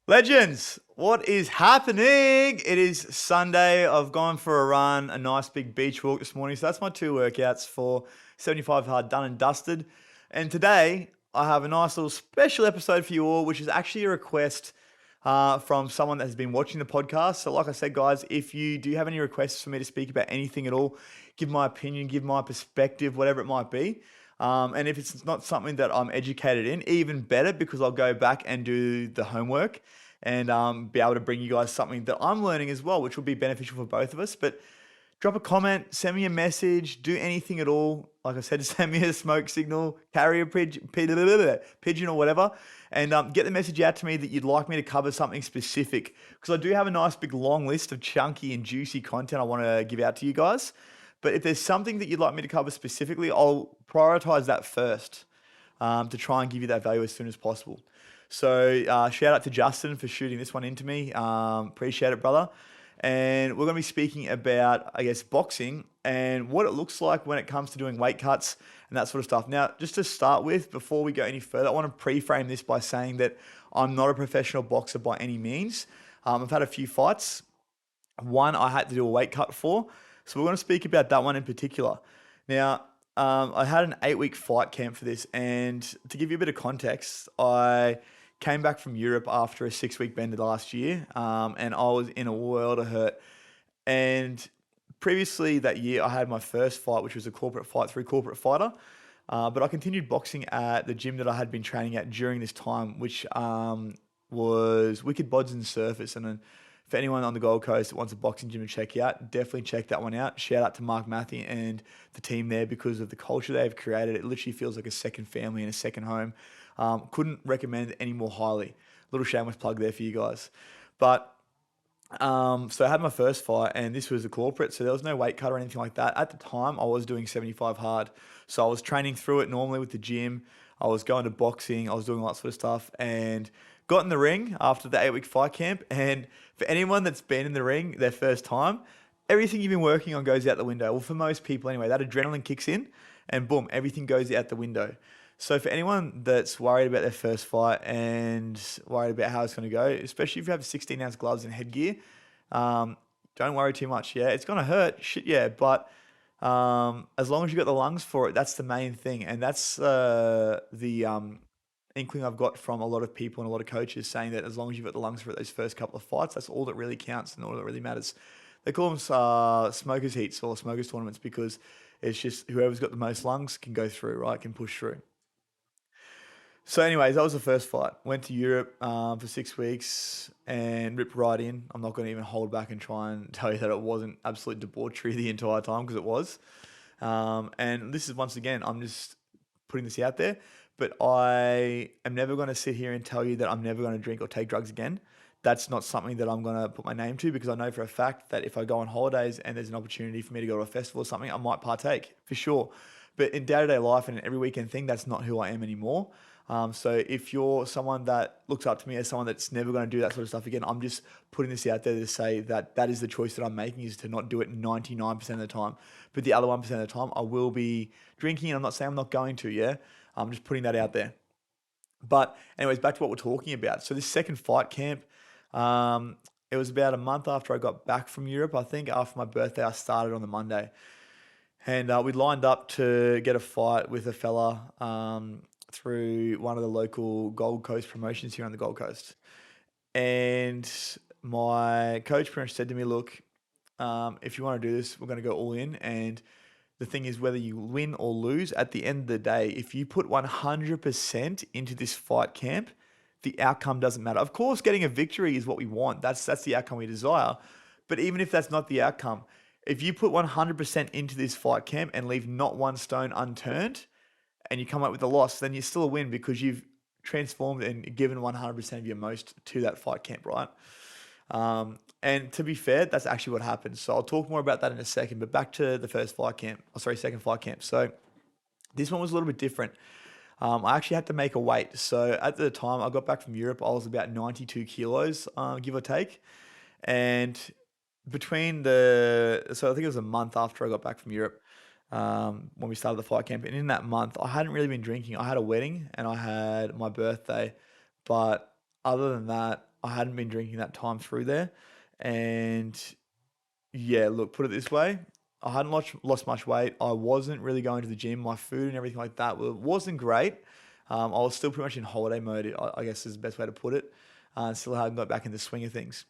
Legends, what is happening? It is Sunday. I've gone for a run, a nice big beach walk this morning. So that's my two workouts for 75 hard done and dusted. And today I have a nice little special episode for you all, which is actually a request from someone that has been watching the podcast. So, like I said, guys, if you do have any requests for me to speak about anything at all, give my opinion, give my perspective, whatever it might be. And if it's not something that I'm educated in, even better because I'll go back and do the homework and be able to bring you guys something that I'm learning as well, which will be beneficial for both of us. But drop a comment, send me a message, do anything at all. Like I said, send me a smoke signal, carry a pigeon or whatever, and get the message out to me that you'd like me to cover something specific. Because I do have a nice big long list of chunky and juicy content I want to give out to you guys. But if there's something that you'd like me to cover specifically, I'll prioritize that first to try and give you that value as soon as possible. So shout out to Justin for shooting this one into me. Appreciate it, brother. And we're going to be speaking about, I guess, boxing and what it looks like when it comes to doing weight cuts and that sort of stuff. Now, just to start with, before we go any further, I want to pre-frame this by saying that I'm not a professional boxer by any means. I've had a few fights. One I had to do a weight cut for. So we're going to speak about that one in particular. Now, I had an 8 week fight camp for this, and to give you a bit of context, I came back from Europe after a 6 week bender last year, and I was in a world of hurt. And previously that year, I had my first fight, which was a corporate fight through Corporate Fighter. But I continued boxing at the gym that I had been training at during this time, which was Wicked Bods and Surface. And then for anyone on the Gold Coast that wants a boxing gym to check out, definitely check that one out. Shout out to Mark Matthew and the team there because of the culture they've created. It literally feels like a second family and a second home. Couldn't recommend it any more highly. Little shameless plug there for you guys. But so I had my first fight, and this was a corporate, so there was no weight cut or anything like that. At the time, I was doing 75 hard, so I was training through it normally with the gym. I was going to boxing, I was doing all that sort of stuff, and got in the ring after the 8 week fight camp. And for anyone that's been in the ring their first time, everything you've been working on goes out the window. Well, for most people anyway, that adrenaline kicks in, and boom, everything goes out the window. So for anyone that's worried about their first fight and worried about how it's going to go, especially if you have 16-ounce gloves and headgear, don't worry too much. Yeah, it's going to hurt, shit, yeah, but as long as you got the lungs for it, that's the main thing, and that's the inkling I've got from a lot of people and a lot of coaches saying that as long as you've got the lungs for it, those first couple of fights, that's all that really counts and all that really matters. They call them smokers heats or smokers tournaments because it's just whoever's got the most lungs can go through, right? Can push through. So, anyways, that was the first fight. Went to Europe for 6 weeks and ripped right in. I'm not going to even hold back and try and tell you that it wasn't absolute debauchery the entire time because it was. And this is once again, I'm just putting this out there, but I am never going to sit here and tell you that I'm never going to drink or take drugs again. That's not something that I'm going to put my name to because I know for a fact that if I go on holidays and there's an opportunity for me to go to a festival or something, I might partake for sure. But in day to day life and in every weekend thing, that's not who I am anymore. So if you're someone that looks up to me as someone that's never going to do that sort of stuff again, I'm just putting this out there to say that that is the choice that I'm making is to not do it 99% of the time. But the other 1% of the time, I will be drinking. And I'm not saying I'm not going to, yeah? I'm just putting that out there. But anyways, back to what we're talking about. So this second fight camp, it was about a month after I got back from Europe. I think after my birthday, I started on the Monday. And we lined up to get a fight with a fella through one of the local Gold Coast promotions here on the Gold Coast. And my coach pretty much said to me, look, if you want to do this, we're going to go all in. And the thing is, whether you win or lose, at the end of the day, if you put 100% into this fight camp, the outcome doesn't matter. Of course, getting a victory is what we want. That's the outcome we desire. But even if that's not the outcome, if you put 100% into this fight camp and leave not one stone unturned, and you come up with a loss, then you're still a win because you've transformed and given 100% of your most to that fight camp, right? And to be fair, that's actually what happened. So I'll talk more about that in a second. But back to the first fight camp. Oh, sorry, second fight camp. So this one was a little bit different. I actually had to make a weight. So at the time I got back from Europe, I was about 92 kilos, give or take. And so I think it was a month after I got back from Europe when we started the fight camp. And in that month, I hadn't really been drinking. I had a wedding and I had my birthday, but other than that, I hadn't been drinking that time through there. And yeah, look, put it this way. I hadn't lost much weight. I wasn't really going to the gym. My food and everything like that wasn't great. I was still pretty much in holiday mode, I guess is the best way to put it. Still hadn't got back in the swing of things.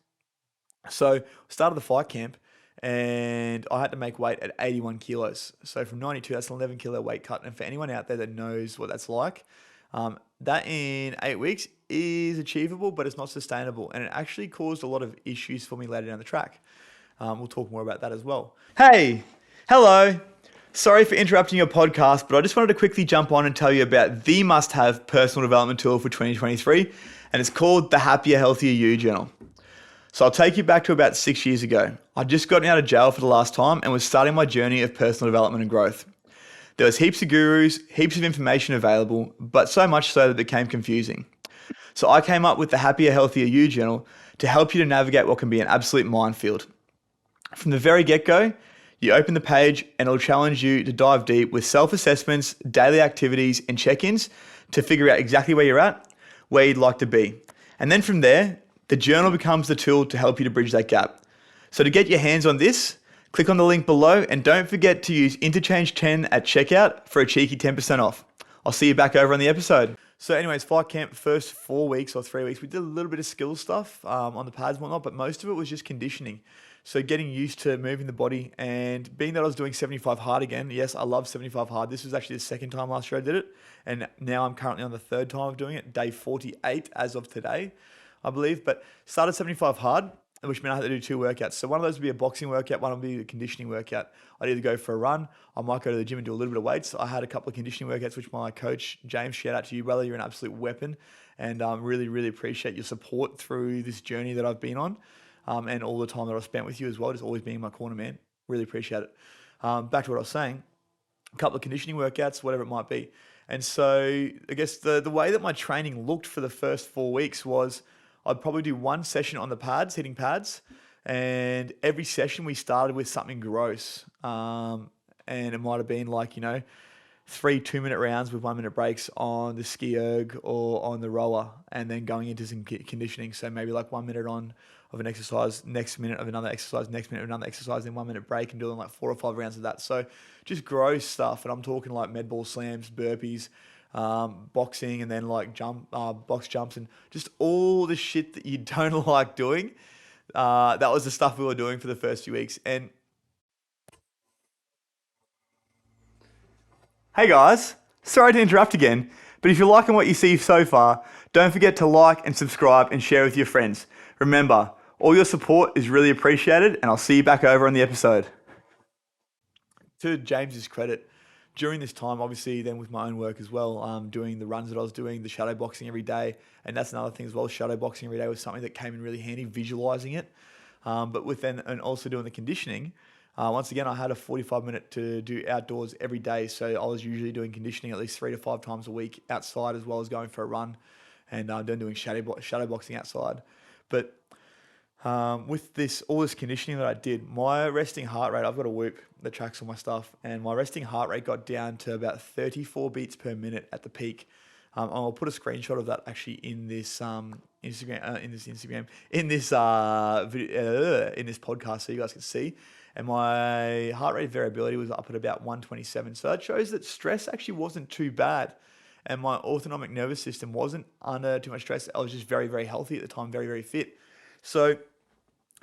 So started the fight camp and I had to make weight at 81 kilos. So from 92, that's an 11 kilo weight cut. And for anyone out there that knows what that's like, that in 8 weeks is achievable, but it's not sustainable. And it actually caused a lot of issues for me later down the track. We'll talk more about that as well. Hey, hello. Sorry for interrupting your podcast, but I just wanted to quickly jump on and tell you about the must-have personal development tool for 2023, and it's called the Happier, Healthier You Journal. So I'll take you back to about 6 years ago. I'd just gotten out of jail for the last time and was starting my journey of personal development and growth. There was heaps of gurus, heaps of information available, but so much so that it became confusing. So I came up with the Happier, Healthier You Journal to help you to navigate what can be an absolute minefield. From the very get-go, you open the page and it'll challenge you to dive deep with self-assessments, daily activities, and check-ins to figure out exactly where you're at, where you'd like to be. And then from there, the journal becomes the tool to help you to bridge that gap. So to get your hands on this, click on the link below and don't forget to use Interchange 10 at checkout for a cheeky 10% off. I'll see you back over on the episode. So anyways, fight camp, first 4 weeks or 3 weeks, we did a little bit of skill stuff on the pads and whatnot, but most of it was just conditioning. So getting used to moving the body, and being that I was doing 75 hard again. Yes, I love 75 hard. This was actually the second time last year I did it. And now I'm currently on the third time of doing it, day 48 as of today, I believe. But started 75 hard, which meant I had to do 2 workouts. So one of those would be a boxing workout, one would be a conditioning workout. I'd either go for a run, I might go to the gym and do a little bit of weights. I had a couple of conditioning workouts, which my coach, James, shout out to you, brother. You're an absolute weapon. And really, really appreciate your support through this journey that I've been on. And all the time that I've spent with you as well, just always being my corner man. Really appreciate it. Back to what I was saying, a couple of conditioning workouts, whatever it might be. And so I guess the way that my training looked for the first 4 weeks was I'd probably do 1 session on the pads, hitting pads. And every session we started with something gross. And it might have been like, 3 2-minute rounds with 1-minute breaks on the ski erg or on the rower, and then going into some conditioning. So maybe like 1 minute on of an exercise, next minute of another exercise, next minute of another exercise, then 1 minute break, and doing like 4 or 5 rounds of that. So just gross stuff. And I'm talking like med ball slams, burpees, boxing, and then like box jumps, and just all the shit that you don't like doing. That was the stuff we were doing for the first few weeks. And hey guys, sorry to interrupt again, but if you're liking what you see so far, don't forget to like and subscribe and share with your friends. Remember, all your support is really appreciated, and I'll see you back over on the episode. To James's credit, during this time, obviously then with my own work as well, doing the runs that I was doing, the shadow boxing every day, and that's another thing as well, shadow boxing every day was something that came in really handy, visualizing it. But with then, and also doing the conditioning, once again, I had a 45-minute to do outdoors every day. So I was usually doing conditioning at least 3 to 5 times a week outside, as well as going for a run, and then doing shadow boxing outside. But with all this conditioning that I did, my resting heart rate, I've got a Whoop that tracks all my stuff, and my resting heart rate got down to about 34 beats per minute at the peak. I'll put a screenshot of that actually in this Instagram, in this podcast, so you guys can see. And my heart rate variability was up at about 127. So that shows that stress actually wasn't too bad. And my autonomic nervous system wasn't under too much stress. I was just very, very healthy at the time, very, very fit. So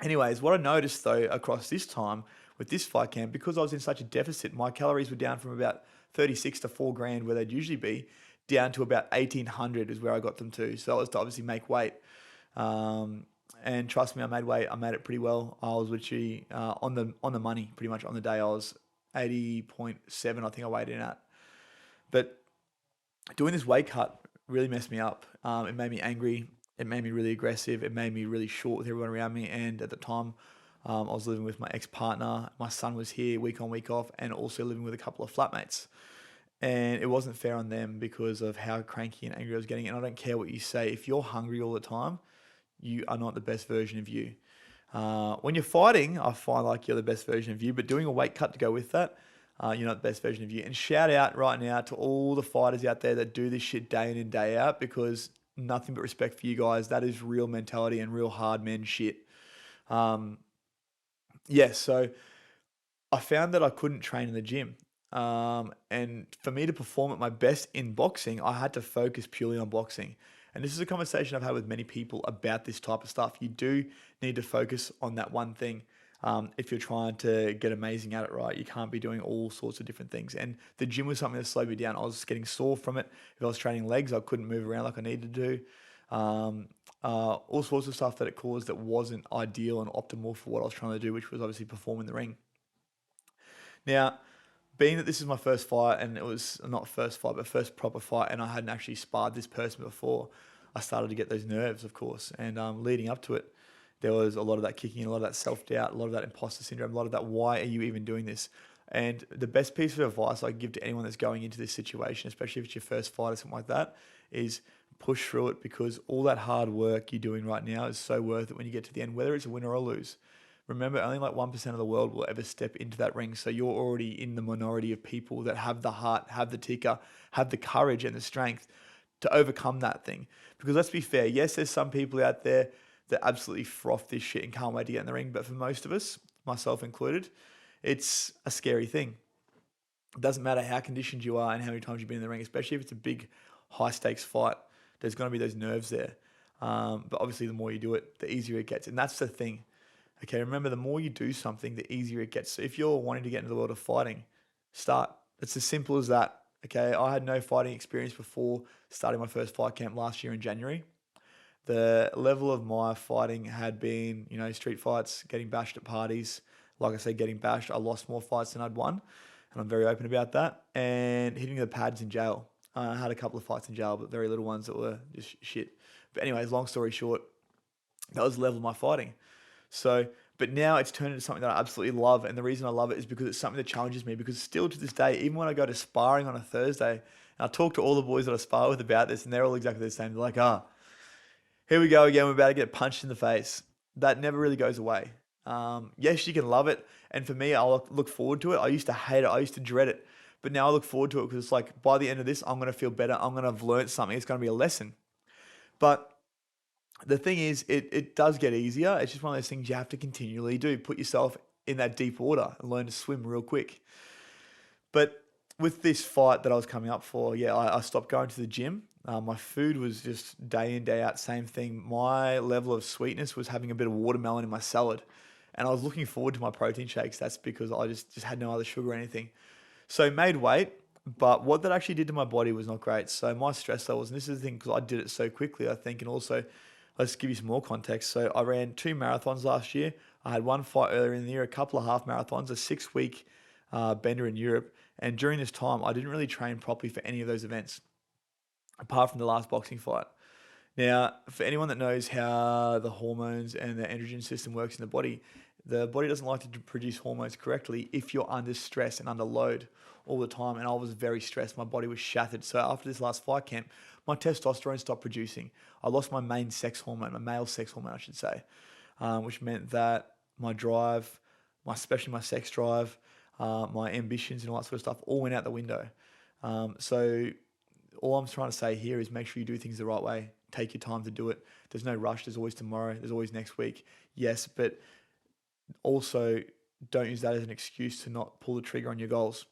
anyways, what I noticed though across this time with this fight camp, because I was in such a deficit, my calories were down from about 36 to 4 grand where they'd usually be, down to about 1800 is where I got them to. So that was to obviously make weight. And trust me, I made weight. I made it pretty well. I was literally on the money pretty much on the day. I was 80.7, I think I weighed in at. But doing this weight cut really messed me up. It made me angry. It made me really aggressive. It made me really short with everyone around me. And at the time, I was living with my ex-partner. My son was here week on, week off, and also living with a couple of flatmates. And it wasn't fair on them because of how cranky and angry I was getting. And I don't care what you say. If you're hungry all the time, you are not the best version of you. When you're fighting, I find like you're the best version of you, but doing a weight cut to go with that, you're not the best version of you. And shout out right now to all the fighters out there that do this shit day in and day out, because nothing but respect for you guys. That is real mentality and real hard man shit. Um, yeah, so I found that I couldn't train in the gym. And for me to perform at my best in boxing, I had to focus purely on boxing. And this is a conversation I've had with many people about this type of stuff. You do need to focus on that one thing. If you're trying to get amazing at it, right? You can't be doing all sorts of different things. And the gym was something that slowed me down. I was getting sore from it. If I was training legs, I couldn't move around like I needed to do. All sorts of stuff that it caused that wasn't ideal and optimal for what I was trying to do, which was obviously perform in the ring. Now, being that this is my first fight, and it was not first fight, but first proper fight, and I hadn't actually sparred this person before, I started to get those nerves, of course. And leading up to it, there was a lot of that kicking, a lot of that self doubt, a lot of that imposter syndrome, a lot of that, why are you even doing this? And the best piece of advice I give to anyone that's going into this situation, especially if it's your first fight or something like that, is push through it, because all that hard work you're doing right now is so worth it when you get to the end, whether it's a win or a lose. Remember, only like 1% of the world will ever step into that ring. So you're already in the minority of people that have the heart, have the ticker, have the courage and the strength to overcome that thing. Because let's be fair, yes, there's some people out there that absolutely froth this shit and can't wait to get in the ring. But for most of us, myself included, it's a scary thing. It doesn't matter how conditioned you are and how many times you've been in the ring, especially if it's a big, high stakes fight. There's going to be those nerves there. But obviously, the more you do it, the easier it gets. And that's the thing. Okay, remember, the more you do something, the easier it gets. So if you're wanting to get into the world of fighting, start. It's as simple as that. Okay, I had no fighting experience before starting my first fight camp last year in January. The level of my fighting had been, street fights, getting bashed at parties. Like I said, getting bashed. I lost more fights than I'd won, and I'm very open about that. And hitting the pads in jail. I had a couple of fights in jail, but very little ones that were just shit. But anyways, long story short, that was the level of my fighting. So, but now it's turned into something that I absolutely love. And the reason I love it is because it's something that challenges me. Because still to this day, even when I go to sparring on a Thursday, and I talk to all the boys that I spar with about this, and they're all exactly the same. They're like, here we go again. We're about to get punched in the face. That never really goes away. Yes, you can love it. And for me, I'll look forward to it. I used to hate it. I used to dread it. But now I look forward to it because it's like, by the end of this, I'm going to feel better. I'm going to have learned something. It's going to be a lesson. But the thing is, it does get easier. It's just one of those things you have to continually do. Put yourself in that deep water and learn to swim real quick. But with this fight that I was coming up for, yeah, I stopped going to the gym. My food was just day in, day out, same thing. My level of sweetness was having a bit of watermelon in my salad. And I was looking forward to my protein shakes. That's because I just had no other sugar or anything. So made weight, but what that actually did to my body was not great. So my stress levels, and this is the thing, because I did it so quickly, I think, and also let's give you some more context. So I ran 2 marathons last year. I had one fight earlier in the year, a couple of half marathons, a 6-week bender in Europe. And during this time, I didn't really train properly for any of those events, apart from the last boxing fight. Now, for anyone that knows how the hormones and the androgen system works in the body doesn't like to produce hormones correctly if you're under stress and under load all the time. And I was very stressed. My body was shattered. So after this last fight camp, my testosterone stopped producing. I lost my main sex hormone, my male sex hormone, I should say, which meant that my drive, especially my sex drive, my ambitions and all that sort of stuff all went out the window. So all I'm trying to say here is make sure you do things the right way. Take your time to do it. There's no rush. There's always tomorrow. There's always next week. Yes, but also don't use that as an excuse to not pull the trigger on your goals.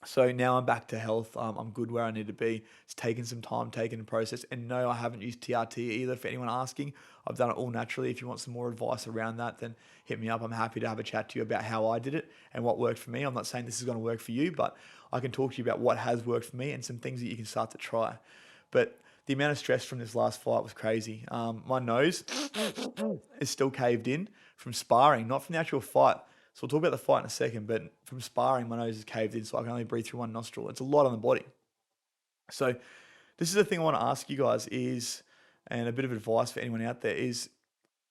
So now I'm back to health. I'm good where I need to be. It's taken some time, taken a process. And no, I haven't used TRT either. For anyone asking, I've done it all naturally. If you want some more advice around that, then hit me up. I'm happy to have a chat to you about how I did it and what worked for me. I'm not saying this is going to work for you, but I can talk to you about what has worked for me and some things that you can start to try. But the amount of stress from this last fight was crazy. My nose is still caved in from sparring, not from the actual fight. So we'll talk about the fight in a second, but from sparring, my nose is caved in, so I can only breathe through one nostril. It's a lot on the body. So this is the thing I want to ask you guys is, and a bit of advice for anyone out there is,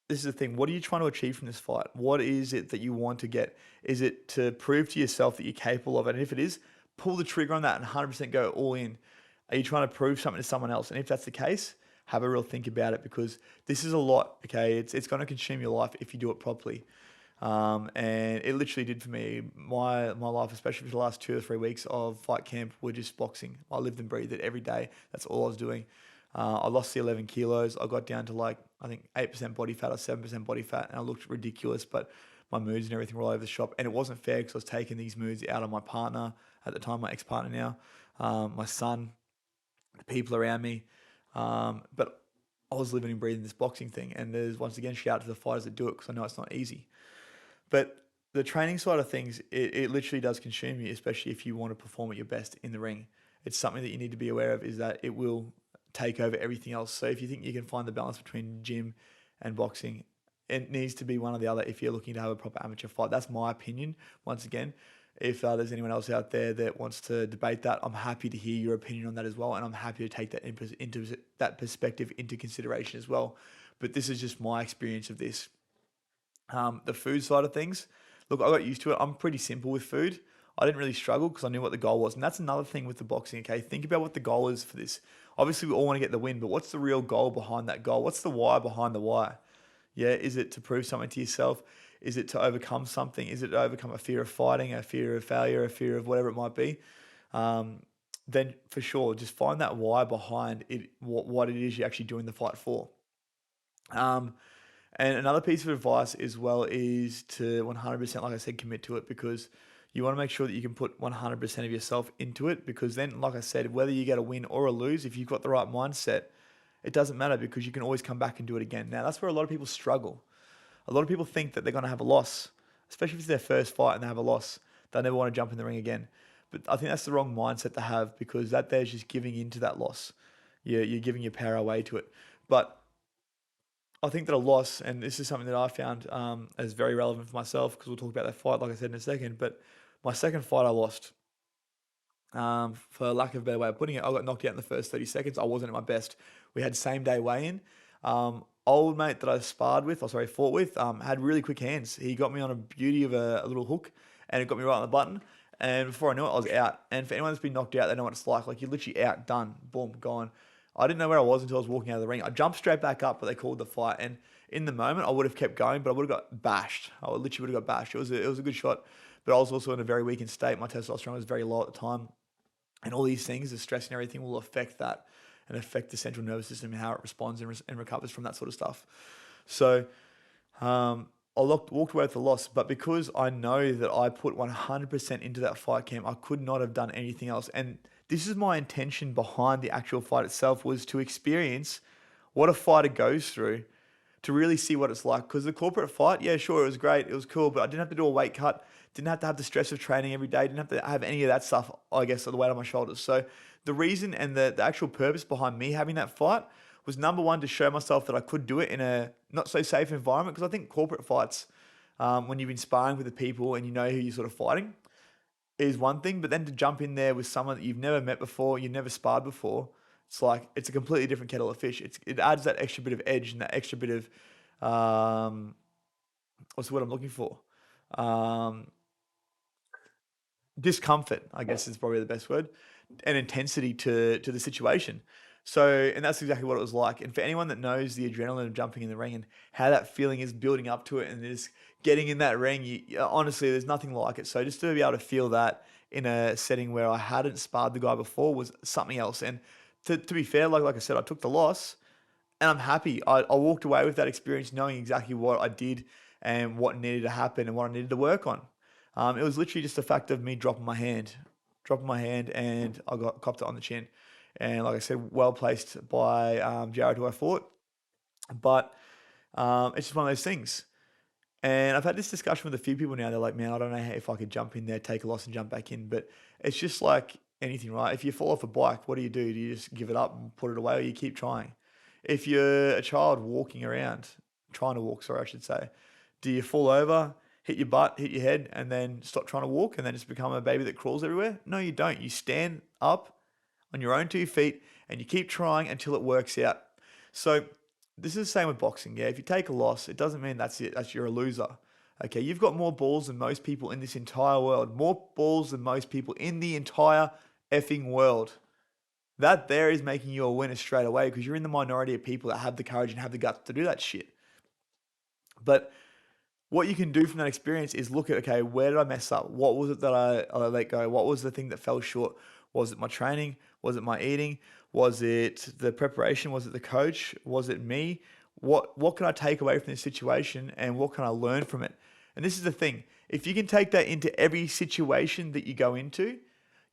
this is the thing. What are you trying to achieve from this fight? What is it that you want to get? Is it to prove to yourself that you're capable of it? And if it is, pull the trigger on that and 100% go all in. Are you trying to prove something to someone else? And if that's the case, have a real think about it, because this is a lot, okay? It's going to consume your life if you do it properly. And it literally did for me. My life, especially for the last 2 or 3 weeks of fight camp, were just boxing. I lived and breathed it every day. That's all I was doing. I lost the 11 kilos. I got down to like, I think 8% body fat or 7% body fat, and I looked ridiculous, but my moods and everything were all over the shop. And it wasn't fair because I was taking these moods out on my partner at the time, my ex-partner now, my son, the people around me. But I was living and breathing this boxing thing. And there's, once again, shout out to the fighters that do it because I know it's not easy. But the training side of things, it literally does consume you, especially if you want to perform at your best in the ring. It's something that you need to be aware of, is that it will take over everything else. So if you think you can find the balance between gym and boxing, it needs to be one or the other if you're looking to have a proper amateur fight. That's my opinion. Once again, if there's anyone else out there that wants to debate that, I'm happy to hear your opinion on that as well, and I'm happy to take that into that perspective into consideration as well. But this is just my experience of this. The food side of things, look, I got used to it. I'm pretty simple with food. I didn't really struggle because I knew what the goal was. And that's another thing with the boxing, okay? Think about what the goal is for this. Obviously, we all want to get the win, but what's the real goal behind that goal? What's the why behind the why? Yeah, is it to prove something to yourself? Is it to overcome something? Is it to overcome a fear of fighting, a fear of failure, a fear of whatever it might be? Um, then for sure, just find that why behind it, what it is you're actually doing the fight for. Um, and another piece of advice as well is to 100%, like I said, commit to it, because you want to make sure that you can put 100% of yourself into it, because then, like I said, whether you get a win or a lose, if you've got the right mindset, it doesn't matter because you can always come back and do it again. Now, that's where a lot of people struggle. A lot of people think that they're going to have a loss, especially if it's their first fight and they have a loss. They never want to jump in the ring again. But I think that's the wrong mindset to have, because that there's just giving into that loss. You're giving your power away to it. But I think that a loss, and this is something that I found as very relevant for myself, because we'll talk about that fight, like I said, in a second. But my second fight I lost, for lack of a better way of putting it, I got knocked out in the first 30 seconds. I wasn't at my best. We had same day weigh-in. Old mate that I fought with, had really quick hands. He got me on a beauty of a little hook, and it got me right on the button. And before I knew it, I was out. And for anyone that's been knocked out, they know what it's like. Like, you're literally out, done, boom, gone. I didn't know where I was until I was walking out of the ring. I jumped straight back up, but they called the fight. And in the moment, I would have kept going, but I would have got bashed. I literally would have got bashed. It was a good shot, but I was also in a very weakened state. My testosterone was very low at the time. And all these things, the stress and everything, will affect that and affect the central nervous system and how it responds and recovers from that sort of stuff. So I walked away with the loss, but because I know that I put 100% into that fight camp, I could not have done anything else. And this is my intention behind the actual fight itself, was to experience what a fighter goes through, to really see what it's like. Because the corporate fight, yeah, sure, it was great, it was cool, but I didn't have to do a weight cut, didn't have to have the stress of training every day, didn't have to have any of that stuff, I guess, the weight on my shoulders. So the reason and the actual purpose behind me having that fight was, number one, to show myself that I could do it in a not so safe environment. Because I think corporate fights, when you've been sparring with the people and you know who you're sort of fighting, is one thing, but then to jump in there with someone that you've never met before, you've never sparred before, it's like, it's a completely different kettle of fish. It adds that extra bit of edge and that extra bit of, what's the word I'm looking for? Um, Discomfort, I guess, is probably the best word, and intensity to the situation. So, and that's exactly what it was like. And for anyone that knows the adrenaline of jumping in the ring and how that feeling is building up to it and is getting in that ring, honestly, there's nothing like it. So just to be able to feel that in a setting where I hadn't sparred the guy before was something else. And to be fair, like I said, I took the loss, and I'm happy. I walked away with that experience knowing exactly what I did and what needed to happen and what I needed to work on. It was literally just a fact of me dropping my hand, and I got copped it on the chin. And like I said, well placed by Jared, who I fought. But it's just one of those things. And I've had this discussion with a few people now. They're like, man, I don't know if I could jump in there, take a loss, and jump back in. But it's just like anything, right? If you fall off a bike, what do? Do you just give it up and put it away, or you keep trying? If you're a child walking around, trying to walk, sorry, I should say, do you fall over, hit your butt, hit your head, and then stop trying to walk and then just become a baby that crawls everywhere? No, you don't. You stand up on your own 2 feet and you keep trying until it works out. So this is the same with boxing. Yeah, if you take a loss, it doesn't mean that's it. You're a loser. Okay, you've got more balls than most people in this entire world. More balls than most people in the entire effing world. That there is making you a winner straight away, because you're in the minority of people that have the courage and have the guts to do that shit. But what you can do from that experience is look at, okay, where did I mess up? What was it that I let go? What was the thing that fell short? Was it my training? Was it my eating? Was it the preparation? Was it the coach? Was it me? What can I take away from this situation and what can I learn from it? And this is the thing. If you can take that into every situation that you go into,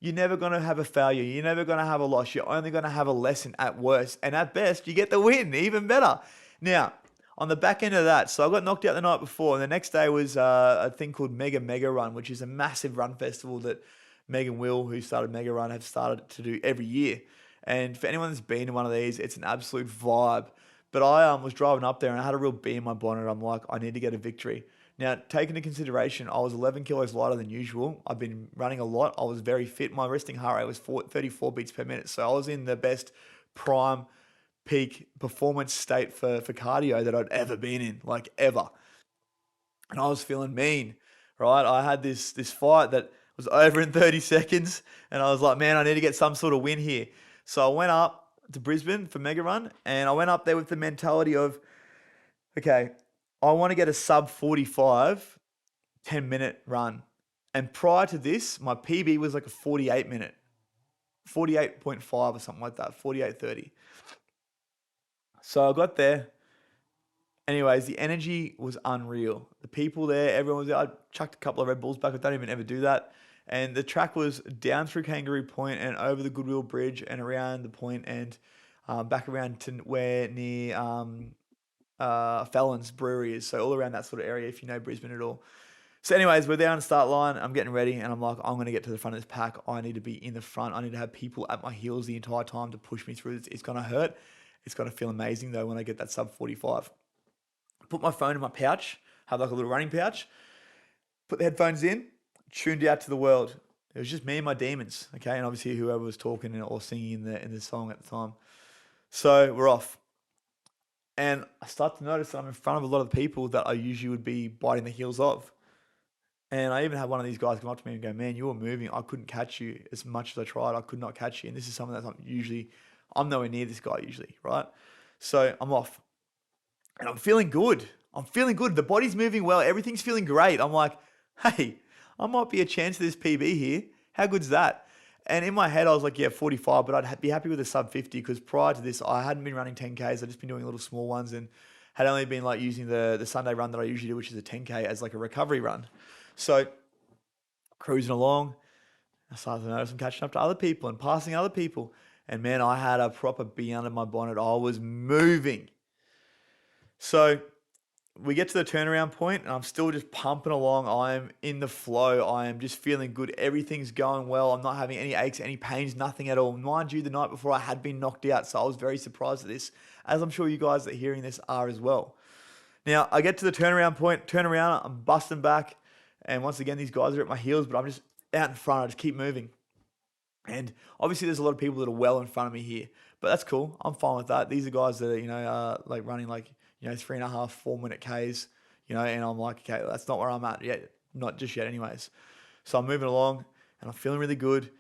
you're never going to have a failure. You're never going to have a loss. You're only going to have a lesson at worst. And at best, you get the win, even better. Now, on the back end of that, so I got knocked out the night before, and the next day was a thing called Mega Run, which is a massive run festival that Meg and Will, who started Mega Run, have started to do every year. And for anyone that's been to one of these, it's an absolute vibe. But I was driving up there and I had a real bee in my bonnet. I'm like, I need to get a victory. Now, take into consideration, I was 11 kilos lighter than usual. I've been running a lot. I was very fit. My resting heart rate was 34 beats per minute. So I was in the best prime peak performance state for cardio that I'd ever been in, like ever. And I was feeling mean, right? I had this fight that was over in 30 seconds. And I was like, man, I need to get some sort of win here. So I went up to Brisbane for Mega Run. And I went up there with the mentality of, okay, I want to get a sub 45 10-minute run. And prior to this, my PB was like a 48-minute, 48.5 or something like that, 48:30. So I got there. Anyways, the energy was unreal. The people there, everyone was there. I chucked a couple of Red Bulls back. I don't even ever do that. And the track was down through Kangaroo Point and over the Goodwill Bridge and around the point and back around to where near Fallon's Brewery is. So all around that sort of area, if you know Brisbane at all. So anyways, we're there on the start line. I'm getting ready and I'm like, I'm going to get to the front of this pack. I need to be in the front. I need to have people at my heels the entire time to push me through. It's going to hurt. It's going to feel amazing though when I get that sub 45. Put my phone in my pouch, have like a little running pouch, put the headphones in, tuned out to the world. It was just me and my demons, okay? And obviously whoever was talking or singing in the song at the time. So we're off. And I start to notice that I'm in front of a lot of people that I usually would be biting the heels of. And I even had one of these guys come up to me and go, man, you were moving. I couldn't catch you as much as I tried. I could not catch you. And this is something that I'm nowhere near this guy usually, right? So I'm off. And I'm feeling good. The body's moving well. Everything's feeling great. I'm like, hey, I might be a chance of this PB here. How good's that? And in my head, I was like, yeah, 45, but I'd be happy with a sub 50 because prior to this, I hadn't been running 10Ks. I'd just been doing little small ones and had only been like using the Sunday run that I usually do, which is a 10K as like a recovery run. So cruising along, I started to notice I'm catching up to other people and passing other people. And man, I had a proper bee under my bonnet. I was moving. So we get to the turnaround point and I'm still just pumping along. I am in the flow. I am just feeling good. Everything's going well. I'm not having any aches, any pains, nothing at all. Mind you, the night before I had been knocked out. So I was very surprised at this, as I'm sure you guys that are hearing this are as well. Now I get to the turnaround point, turn around, I'm busting back. And once again, these guys are at my heels, but I'm just out in front. I just keep moving. And obviously there's a lot of people that are well in front of me here, but that's cool. I'm fine with that. These are guys that are, like running 3.5, 4 minute Ks, and I'm like, okay, that's not where I'm at yet. Not just yet anyways. So I'm moving along and I'm feeling really good.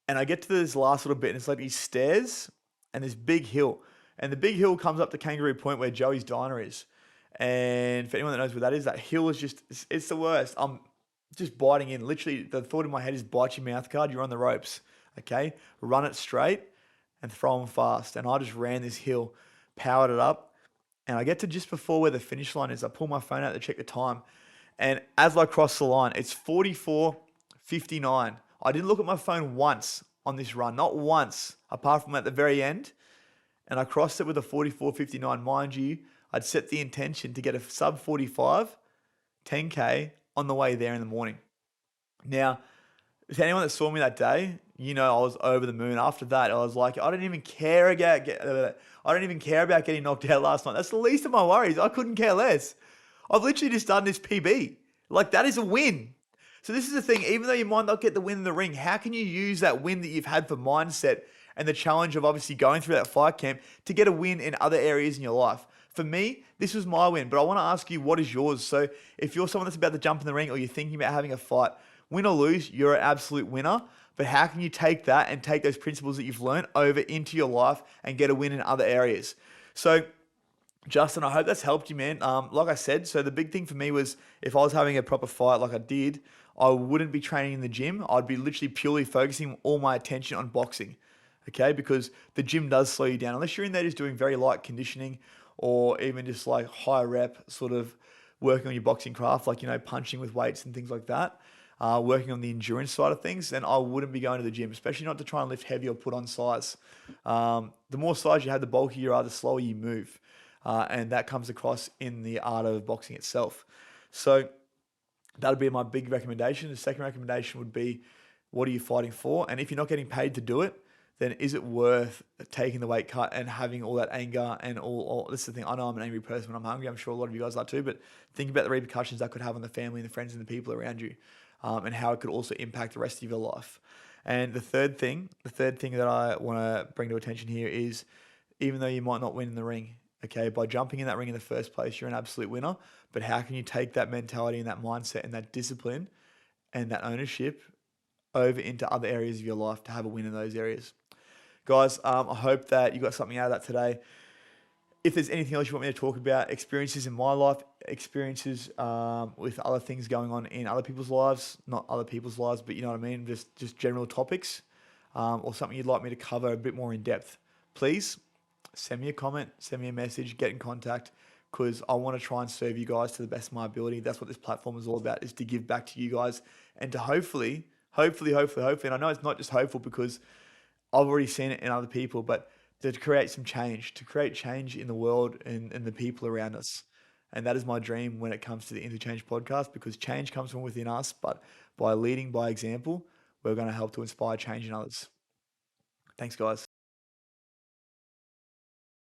And I get to this last little bit and it's like these stairs and this big hill. And the big hill comes up to Kangaroo Point where Joey's Diner is. And for anyone that knows where that is, that hill is it's the worst. I'm just biting in. Literally, the thought in my head is bite your mouth guard. You're on the ropes. Okay? Run it straight and throw them fast. And I just ran this hill, powered it up. And I get to just before where the finish line is. I pull my phone out to check the time. And as I cross the line, it's 44:59. I didn't look at my phone once on this run. Not once, apart from at the very end. And I crossed it with a 44:59. Mind you, I'd set the intention to get a sub 45, 10K on the way there in the morning. Now, to anyone that saw me that day, I was over the moon. After that, I was like, I don't even care about getting knocked out last night. That's the least of my worries. I couldn't care less. I've literally just done this PB. Like, that is a win. So this is the thing. Even though you might not get the win in the ring, how can you use that win that you've had for mindset and the challenge of obviously going through that fight camp to get a win in other areas in your life? For me, this was my win, but I want to ask you, what is yours? So if you're someone that's about to jump in the ring or you're thinking about having a fight, win or lose, you're an absolute winner. But how can you take that and take those principles that you've learned over into your life and get a win in other areas? So Justin, I hope that's helped you, man. Like I said, so the big thing for me was if I was having a proper fight like I did, I wouldn't be training in the gym. I'd be literally purely focusing all my attention on boxing. okay? Because the gym does slow you down unless you're in there just doing very light conditioning or even just like high rep sort of working on your boxing craft, like, punching with weights and things like that. Working on the endurance side of things, then I wouldn't be going to the gym, especially not to try and lift heavy or put on size. The more size you have, the bulkier you are, the slower you move. And that comes across in the art of boxing itself. So that would be my big recommendation. The second recommendation would be, what are you fighting for? And if you're not getting paid to do it, then is it worth taking the weight cut and having all that anger and all this is the thing. I know I'm an angry person when I'm hungry. I'm sure a lot of you guys are too, but think about the repercussions that could have on the family and the friends and the people around you, and how it could also impact the rest of your life. And the third thing that I want to bring to attention here is, even though you might not win in the ring, okay, by jumping in that ring in the first place, you're an absolute winner. But how can you take that mentality and that mindset and that discipline and that ownership over into other areas of your life to have a win in those areas? Guys, I hope that you got something out of that today. If there's anything else you want me to talk about, experiences in my life, experiences with other things going on in other people's lives, not other people's lives, but you know what I mean, just general topics, or something you'd like me to cover a bit more in depth, please send me a comment, send me a message, get in contact, because I want to try and serve you guys to the best of my ability. That's what this platform is all about, is to give back to you guys and to hopefully, and I know it's not just hopeful because I've already seen it in other people, but to create some change, to create change in the world and the people around us. And that is my dream when it comes to the Interchange podcast, because change comes from within us, but by leading by example, we're going to help to inspire change in others. Thanks, guys.